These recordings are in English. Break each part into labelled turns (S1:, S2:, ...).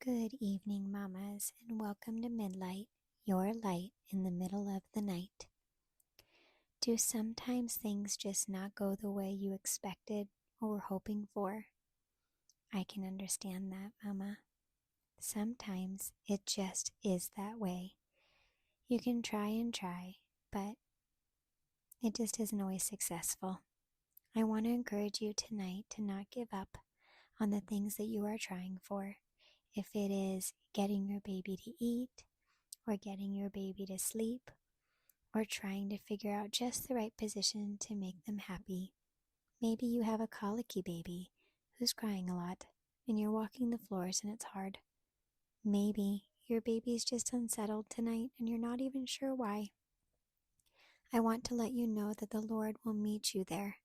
S1: Good evening, mamas, and welcome to Midlight, your light in the middle of the night. Do sometimes things just not go the way you expected or were hoping for? I can understand that, mama. Sometimes it just is that way. You can try and try, but it just isn't always successful. I want to encourage you tonight to not give up on the things that you are trying for. If it is getting your baby to eat, or getting your baby to sleep, or trying to figure out just the right position to make them happy. Maybe you have a colicky baby who's crying a lot, and you're walking the floors and it's hard. Maybe your baby's just unsettled tonight and you're not even sure why. I want to let you know that the Lord will meet you there.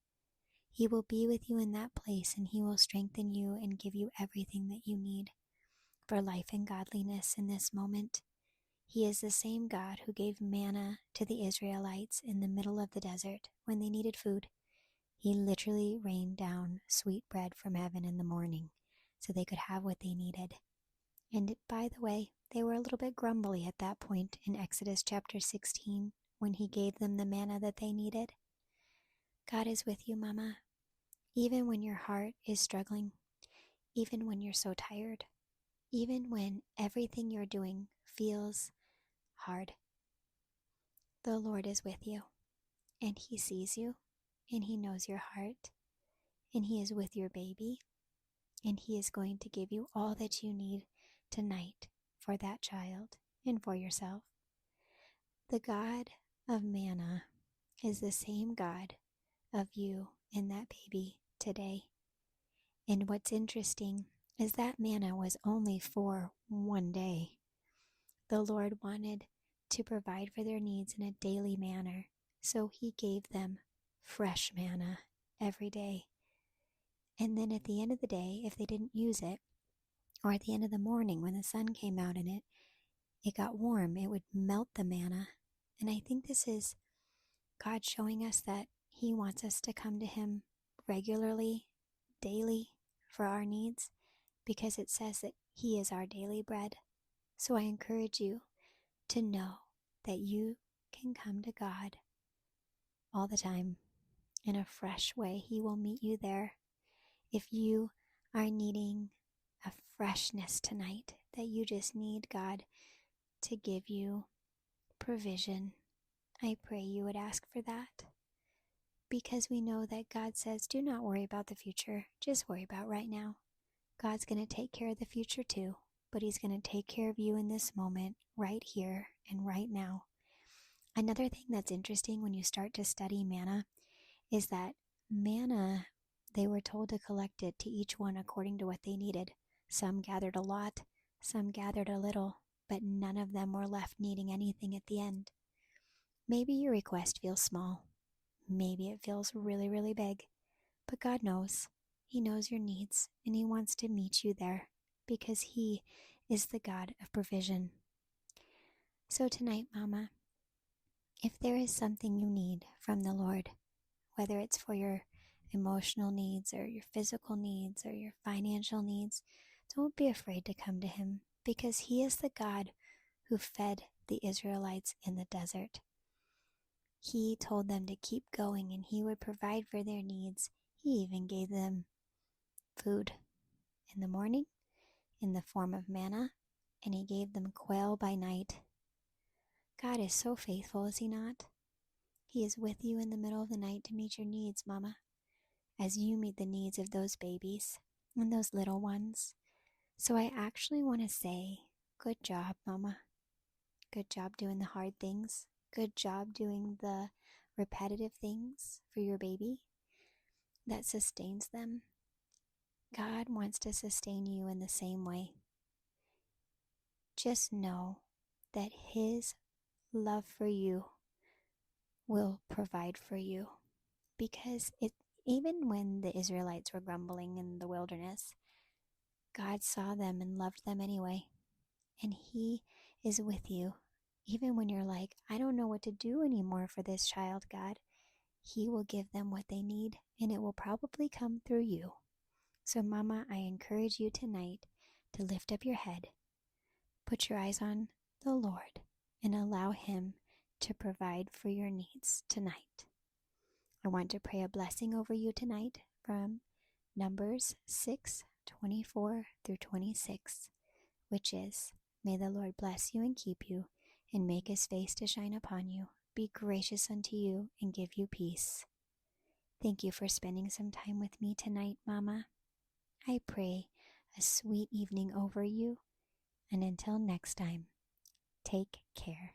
S1: He will be with you in that place, and He will strengthen you and give you everything that you need for life and godliness in this moment. He is the same God who gave manna to the Israelites in the middle of the desert when they needed food. He literally rained down sweet bread from heaven in the morning so they could have what they needed. And by the way, they were a little bit grumbly at that point in Exodus chapter 16 when He gave them the manna that they needed. God is with you, Mama, even when your heart is struggling, even when you're so tired, even when everything you're doing feels hard. The Lord is with you, and He sees you, and He knows your heart, and He is with your baby, and He is going to give you all that you need tonight for that child and for yourself. The God of manna is the same God of you and that baby today. And what's interesting is that manna was only for one day. The Lord wanted to provide for their needs in a daily manner, so He gave them fresh manna every day. And then at the end of the day, if they didn't use it, or at the end of the morning when the sun came out and it got warm, it would melt the manna. And I think this is God showing us that He wants us to come to Him regularly, daily, for our needs, because it says that He is our daily bread. So I encourage you to know that you can come to God all the time in a fresh way. He will meet you there. If you are needing a freshness tonight, that you just need God to give you provision, I pray you would ask for that, because we know that God says, do not worry about the future, just worry about right now. God's going to take care of the future too, but He's going to take care of you in this moment, right here and right now. Another thing that's interesting when you start to study manna is that manna, they were told to collect it to each one according to what they needed. Some gathered a lot, some gathered a little, but none of them were left needing anything at the end. Maybe your request feels small. Maybe it feels really, really big. But God knows. He knows your needs, and He wants to meet you there because He is the God of provision. So tonight, Mama, if there is something you need from the Lord, whether it's for your emotional needs or your physical needs or your financial needs, don't be afraid to come to Him, because He is the God who fed the Israelites in the desert. He told them to keep going and He would provide for their needs. He even gave them food in the morning in the form of manna, and He gave them quail by night. God is so faithful, is He not? He is with you in the middle of the night to meet your needs, Mama, as you meet the needs of those babies and those little ones. So I actually want to say, good job, Mama. Good job doing the hard things. Good job doing the repetitive things for your baby that sustains them. God wants to sustain you in the same way. Just know that His love for you will provide for you, because even when the Israelites were grumbling in the wilderness, God saw them and loved them anyway. And He is with you. Even when you're like, I don't know what to do anymore for this child, God, He will give them what they need, and it will probably come through you. So, Mama, I encourage you tonight to lift up your head, put your eyes on the Lord, and allow Him to provide for your needs tonight. I want to pray a blessing over you tonight from Numbers 6:24 through 26, which is, may the Lord bless you and keep you, and make His face to shine upon you, be gracious unto you, and give you peace. Thank you for spending some time with me tonight, Mama. I pray a sweet evening over you, and until next time, take care.